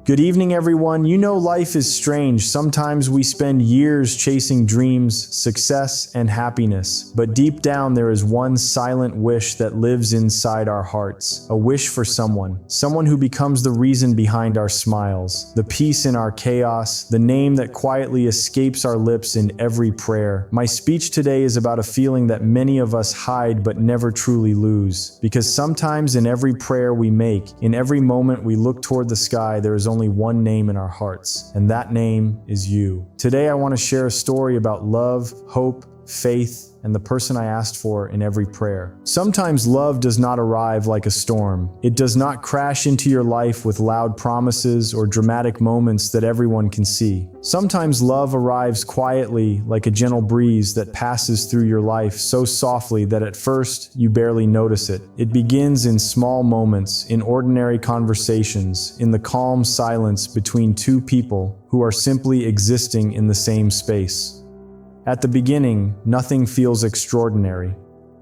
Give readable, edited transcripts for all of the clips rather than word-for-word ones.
Good evening, everyone. You know, life is strange. Sometimes we spend years chasing dreams, success, and happiness. But deep down, there is one silent wish that lives inside our hearts. A wish for someone who becomes the reason behind our smiles, the peace in our chaos, the name that quietly escapes our lips in every prayer. My speech today is about a feeling that many of us hide but never truly lose. Because sometimes in every prayer we make, in every moment we look toward the sky, there is only one name in our hearts, and that name is you. Today I want to share a story about love, hope, faith, and the person I asked for in every prayer. Sometimes love does not arrive like a storm. It does not crash into your life with loud promises or dramatic moments that everyone can see. Sometimes love arrives quietly like a gentle breeze that passes through your life so softly that at first you barely notice it. It begins in small moments, in ordinary conversations, in the calm silence between two people who are simply existing in the same space. At the beginning, nothing feels extraordinary.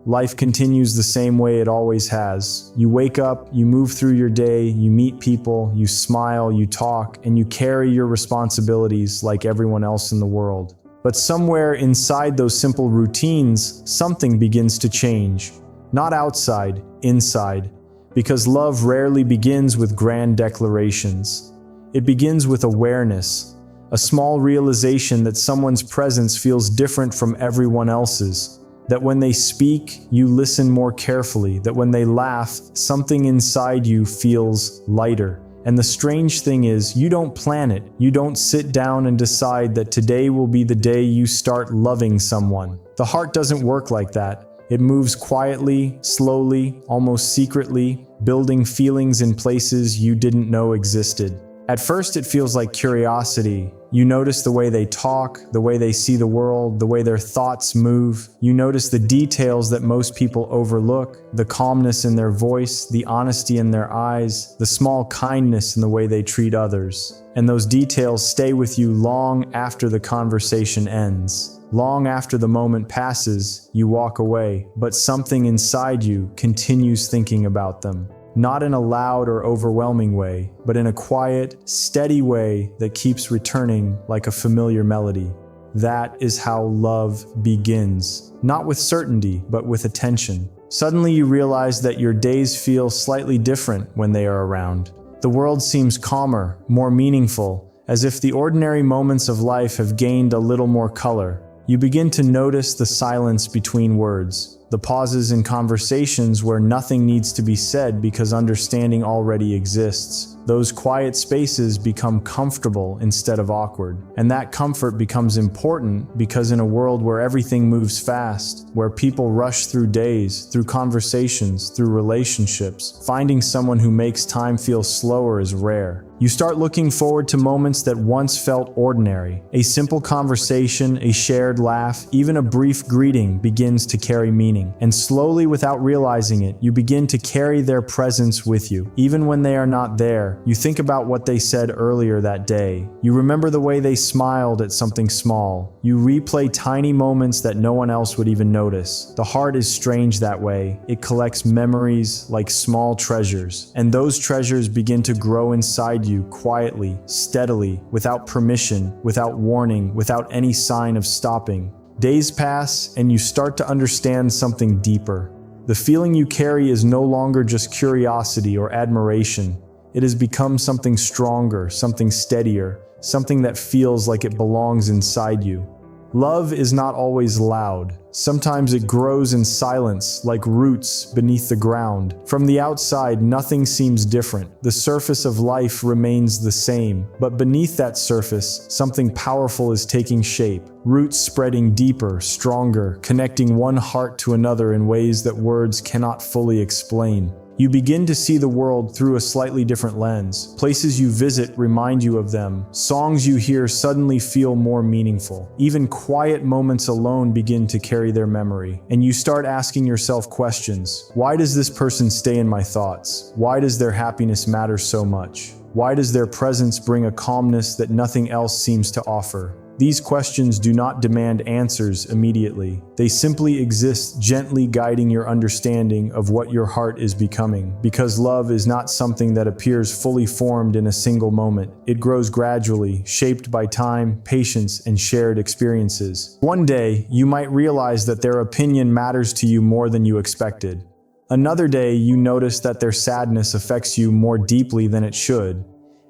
Life continues the same way it always has. You wake up, you move through your day, you meet people, you smile, you talk, and you carry your responsibilities like everyone else in the world. But somewhere inside those simple routines, something begins to change. Not outside, inside. Because love rarely begins with grand declarations. It begins with awareness. A small realization that someone's presence feels different from everyone else's. That when they speak, you listen more carefully. That when they laugh, something inside you feels lighter. And the strange thing is, you don't plan it. You don't sit down and decide that today will be the day you start loving someone. The heart doesn't work like that. It moves quietly, slowly, almost secretly, building feelings in places you didn't know existed. At first it feels like curiosity. You notice the way they talk, the way they see the world, the way their thoughts move. You notice the details that most people overlook, the calmness in their voice, the honesty in their eyes, the small kindness in the way they treat others. And those details stay with you long after the conversation ends. Long after the moment passes, you walk away, but something inside you continues thinking about them. Not in a loud or overwhelming way, but in a quiet, steady way that keeps returning like a familiar melody. That is how love begins. Not with certainty, but with attention. Suddenly you realize that your days feel slightly different when they are around. The world seems calmer, more meaningful, as if the ordinary moments of life have gained a little more color. You begin to notice the silence between words. The pauses in conversations where nothing needs to be said because understanding already exists. Those quiet spaces become comfortable instead of awkward. And that comfort becomes important because in a world where everything moves fast, where people rush through days, through conversations, through relationships, finding someone who makes time feel slower is rare. You start looking forward to moments that once felt ordinary. A simple conversation, a shared laugh, even a brief greeting begins to carry meaning. And slowly, without realizing it, you begin to carry their presence with you. Even when they are not there, you think about what they said earlier that day. You remember the way they smiled at something small. You replay tiny moments that no one else would even notice. The heart is strange that way. It collects memories like small treasures. And those treasures begin to grow inside you quietly, steadily, without permission, without warning, without any sign of stopping. Days pass and you start to understand something deeper. The feeling you carry is no longer just curiosity or admiration. It has become something stronger, something steadier, something that feels like it belongs inside you. Love is not always loud. Sometimes it grows in silence, like roots beneath the ground. From the outside, nothing seems different. The surface of life remains the same. But beneath that surface, something powerful is taking shape. Roots spreading deeper, stronger, connecting one heart to another in ways that words cannot fully explain. You begin to see the world through a slightly different lens. Places you visit remind you of them. Songs you hear suddenly feel more meaningful. Even quiet moments alone begin to carry their memory. And you start asking yourself questions. Why does this person stay in my thoughts? Why does their happiness matter so much? Why does their presence bring a calmness that nothing else seems to offer? These questions do not demand answers immediately. They simply exist, gently guiding your understanding of what your heart is becoming. Because love is not something that appears fully formed in a single moment. It grows gradually, shaped by time, patience, and shared experiences. One day, you might realize that their opinion matters to you more than you expected. Another day, you notice that their sadness affects you more deeply than it should.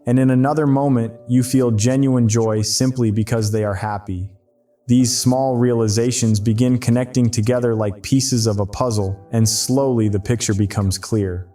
And in another moment, you feel genuine joy simply because they are happy. These small realizations begin connecting together like pieces of a puzzle, and slowly the picture becomes clear.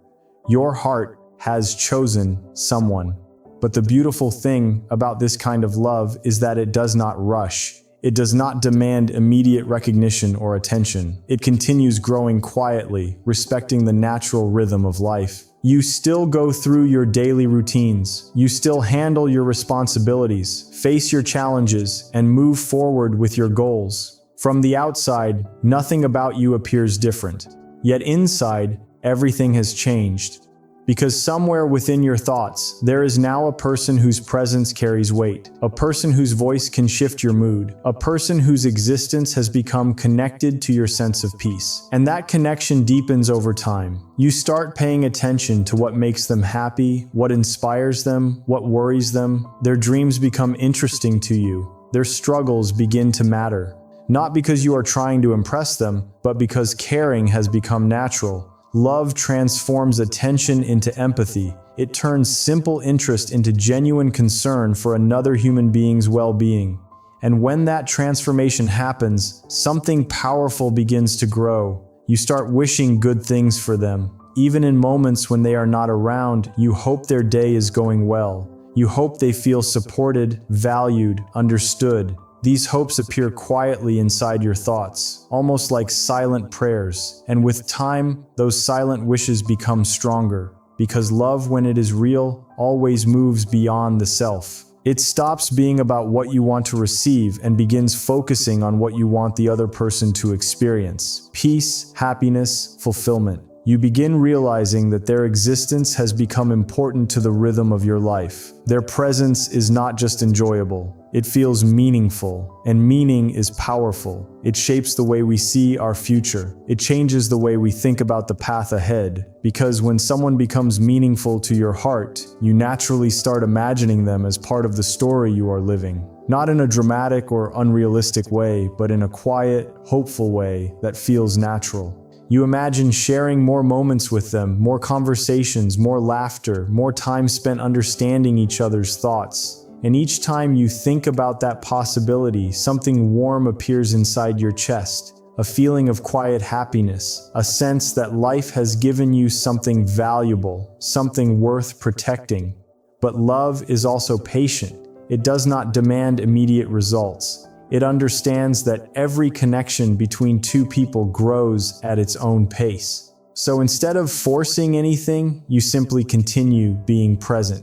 Your heart has chosen someone. But the beautiful thing about this kind of love is that it does not rush. It does not demand immediate recognition or attention. It continues growing quietly, respecting the natural rhythm of life. You still go through your daily routines. You still handle your responsibilities, face your challenges, and move forward with your goals. From the outside, nothing about you appears different. Yet inside, everything has changed. Because somewhere within your thoughts, there is now a person whose presence carries weight, a person whose voice can shift your mood, a person whose existence has become connected to your sense of peace. And that connection deepens over time. You start paying attention to what makes them happy, what inspires them, what worries them. Their dreams become interesting to you. Their struggles begin to matter. Not because you are trying to impress them, but because caring has become natural. Love transforms attention into empathy. It turns simple interest into genuine concern for another human being's well-being. And when that transformation happens, something powerful begins to grow. You start wishing good things for them. Even in moments when they are not around, you hope their day is going well. You hope they feel supported, valued, understood. These hopes appear quietly inside your thoughts, almost like silent prayers, and with time, those silent wishes become stronger, because love, when it is real, always moves beyond the self. It stops being about what you want to receive and begins focusing on what you want the other person to experience: peace, happiness, fulfillment. You begin realizing that their existence has become important to the rhythm of your life. Their presence is not just enjoyable. It feels meaningful, and meaning is powerful. It shapes the way we see our future. It changes the way we think about the path ahead. Because when someone becomes meaningful to your heart, you naturally start imagining them as part of the story you are living. Not in a dramatic or unrealistic way, but in a quiet, hopeful way that feels natural. You imagine sharing more moments with them, more conversations, more laughter, more time spent understanding each other's thoughts. And each time you think about that possibility, something warm appears inside your chest, a feeling of quiet happiness, a sense that life has given you something valuable, something worth protecting. But love is also patient. It does not demand immediate results. It understands that every connection between two people grows at its own pace. So instead of forcing anything, you simply continue being present.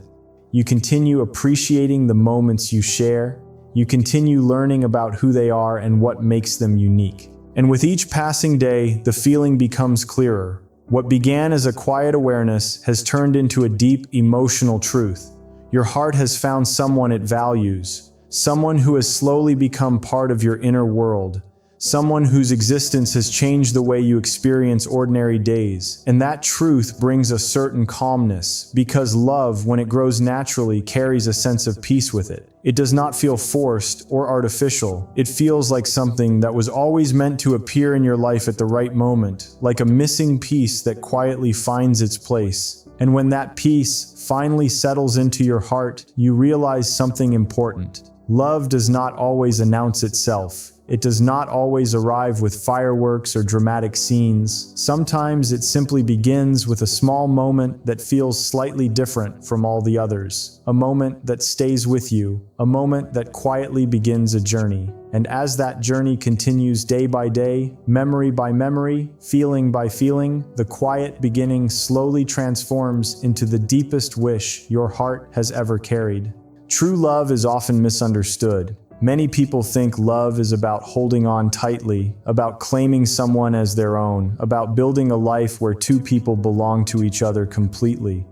You continue appreciating the moments you share. You continue learning about who they are and what makes them unique. And with each passing day, the feeling becomes clearer. What began as a quiet awareness has turned into a deep emotional truth. Your heart has found someone it values. Someone who has slowly become part of your inner world. Someone whose existence has changed the way you experience ordinary days. And that truth brings a certain calmness, because love, when it grows naturally, carries a sense of peace with it. It does not feel forced or artificial. It feels like something that was always meant to appear in your life at the right moment, like a missing piece that quietly finds its place. And when that piece finally settles into your heart, you realize something important. Love does not always announce itself. It does not always arrive with fireworks or dramatic scenes. Sometimes it simply begins with a small moment that feels slightly different from all the others. A moment that stays with you. A moment that quietly begins a journey. And as that journey continues day by day, memory by memory, feeling by feeling, the quiet beginning slowly transforms into the deepest wish your heart has ever carried. True love is often misunderstood. Many people think love is about holding on tightly, about claiming someone as their own, about building a life where two people belong to each other completely.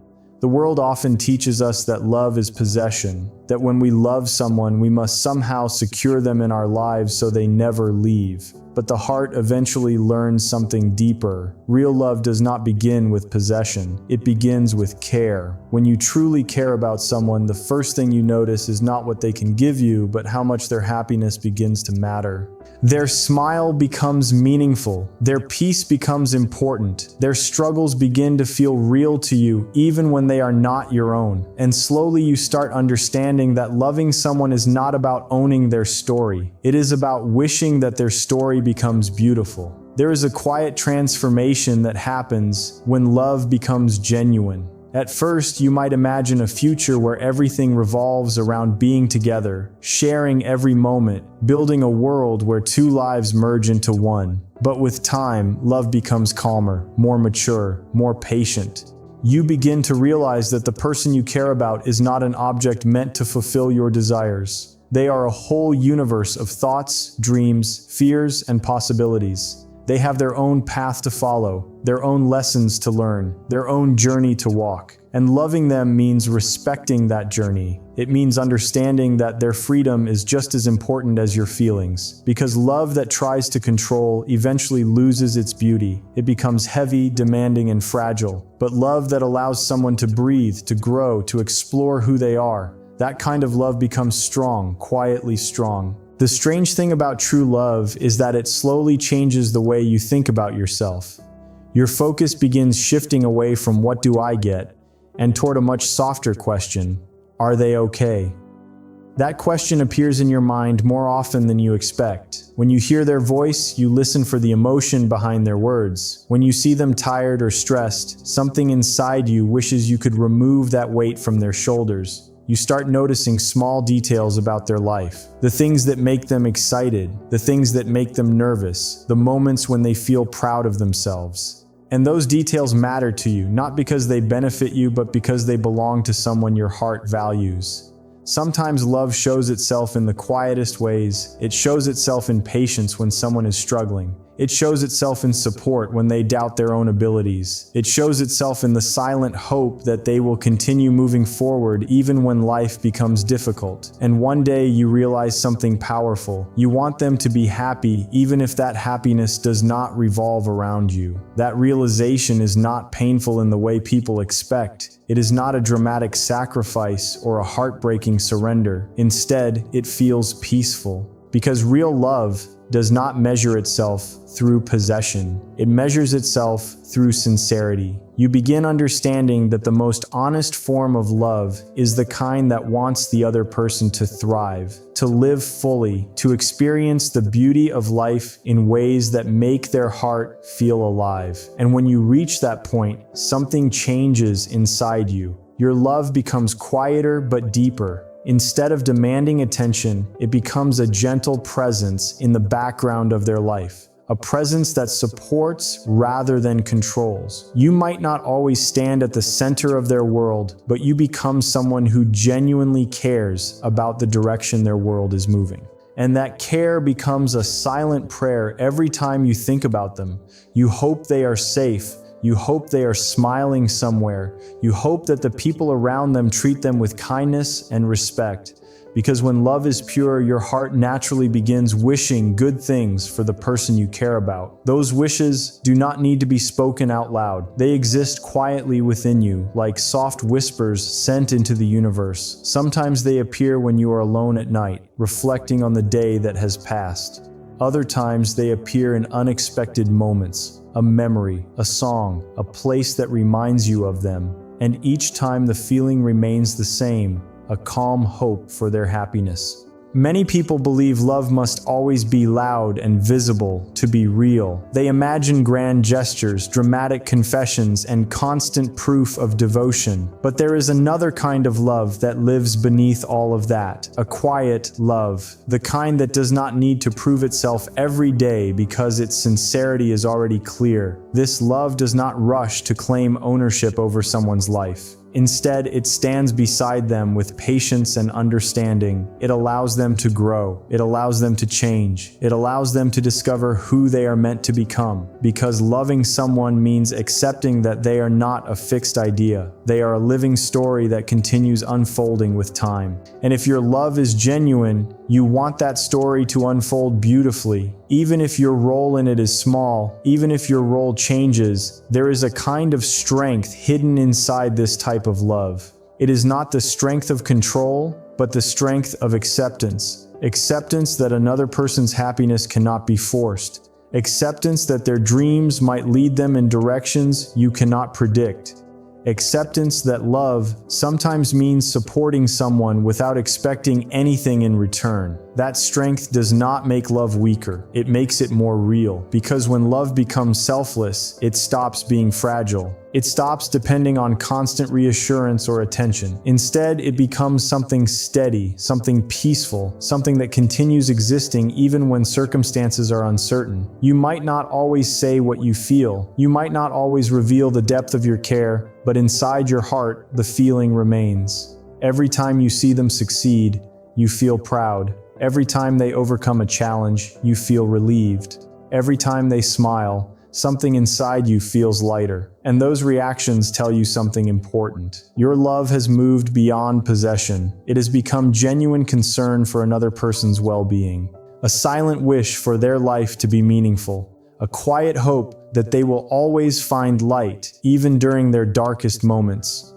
The world often teaches us that love is possession, that when we love someone, we must somehow secure them in our lives so they never leave. But the heart eventually learns something deeper. Real love does not begin with possession. It begins with care. When you truly care about someone, the first thing you notice is not what they can give you, but how much their happiness begins to matter. Their smile becomes meaningful. Their peace becomes important. Their struggles begin to feel real to you, even when they are not your own. And slowly you start understanding that loving someone is not about owning their story. It is about wishing that their story becomes beautiful. There is a quiet transformation that happens when love becomes genuine. At first, you might imagine a future where everything revolves around being together, sharing every moment, building a world where two lives merge into one. But with time, love becomes calmer, more mature, more patient. You begin to realize that the person you care about is not an object meant to fulfill your desires. They are a whole universe of thoughts, dreams, fears, and possibilities. They have their own path to follow, their own lessons to learn, their own journey to walk. And loving them means respecting that journey. It means understanding that their freedom is just as important as your feelings. Because love that tries to control eventually loses its beauty. It becomes heavy, demanding, and fragile. But love that allows someone to breathe, to grow, to explore who they are, that kind of love becomes strong, quietly strong. The strange thing about true love is that it slowly changes the way you think about yourself. Your focus begins shifting away from "what do I get?" and toward a much softer question: are they okay? That question appears in your mind more often than you expect. When you hear their voice, you listen for the emotion behind their words. When you see them tired or stressed, something inside you wishes you could remove that weight from their shoulders. You start noticing small details about their life. The things that make them excited, the things that make them nervous, the moments when they feel proud of themselves. And those details matter to you, not because they benefit you, but because they belong to someone your heart values. Sometimes love shows itself in the quietest ways. It shows itself in patience when someone is struggling. It shows itself in support when they doubt their own abilities. It shows itself in the silent hope that they will continue moving forward even when life becomes difficult. And one day you realize something powerful. You want them to be happy even if that happiness does not revolve around you. That realization is not painful in the way people expect. It is not a dramatic sacrifice or a heartbreaking surrender. Instead, it feels peaceful. Because real love does not measure itself through possession. It measures itself through sincerity. You begin understanding that the most honest form of love is the kind that wants the other person to thrive, to live fully, to experience the beauty of life in ways that make their heart feel alive. And when you reach that point, something changes inside you. Your love becomes quieter but deeper. Instead of demanding attention, it becomes a gentle presence in the background of their life. A presence that supports rather than controls. You might not always stand at the center of their world, but you become someone who genuinely cares about the direction their world is moving. And that care becomes a silent prayer every time you think about them. You hope they are safe. You hope they are smiling somewhere. You hope that the people around them treat them with kindness and respect. Because when love is pure, your heart naturally begins wishing good things for the person you care about. Those wishes do not need to be spoken out loud. They exist quietly within you, like soft whispers sent into the universe. Sometimes they appear when you are alone at night, reflecting on the day that has passed. Other times they appear in unexpected moments. A memory, a song, a place that reminds you of them. And each time the feeling remains the same, a calm hope for their happiness. Many people believe love must always be loud and visible to be real. They imagine grand gestures, dramatic confessions, and constant proof of devotion. But there is another kind of love that lives beneath all of that. A quiet love. The kind that does not need to prove itself every day because its sincerity is already clear. This love does not rush to claim ownership over someone's life. Instead, it stands beside them with patience and understanding. It allows them to grow. It allows them to change. It allows them to discover who they are meant to become. Because loving someone means accepting that they are not a fixed idea. They are a living story that continues unfolding with time. And if your love is genuine, you want that story to unfold beautifully. Even if your role in it is small, even if your role changes, there is a kind of strength hidden inside this type of love. It is not the strength of control, but the strength of acceptance. Acceptance that another person's happiness cannot be forced. Acceptance that their dreams might lead them in directions you cannot predict. Acceptance that love sometimes means supporting someone without expecting anything in return. That strength does not make love weaker, it makes it more real. Because when love becomes selfless, it stops being fragile. It stops depending on constant reassurance or attention. Instead, it becomes something steady, something peaceful, something that continues existing even when circumstances are uncertain. You might not always say what you feel. You might not always reveal the depth of your care, but inside your heart, the feeling remains. Every time you see them succeed, you feel proud. Every time they overcome a challenge, you feel relieved. Every time they smile, something inside you feels lighter. And those reactions tell you something important. Your love has moved beyond possession. It has become genuine concern for another person's well-being. A silent wish for their life to be meaningful. A quiet hope that they will always find light, even during their darkest moments.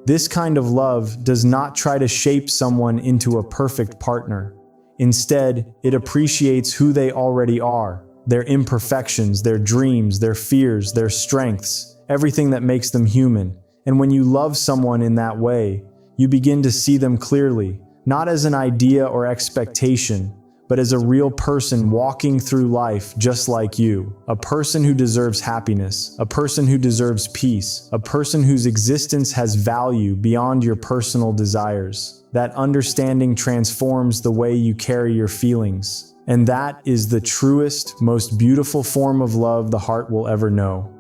This kind of love does not try to shape someone into a perfect partner. Instead, it appreciates who they already are, their imperfections, their dreams, their fears, their strengths, everything that makes them human. And when you love someone in that way, you begin to see them clearly, not as an idea or expectation, but as a real person walking through life just like you. A person who deserves happiness, a person who deserves peace, a person whose existence has value beyond your personal desires. That understanding transforms the way you carry your feelings. And that is the truest, most beautiful form of love the heart will ever know.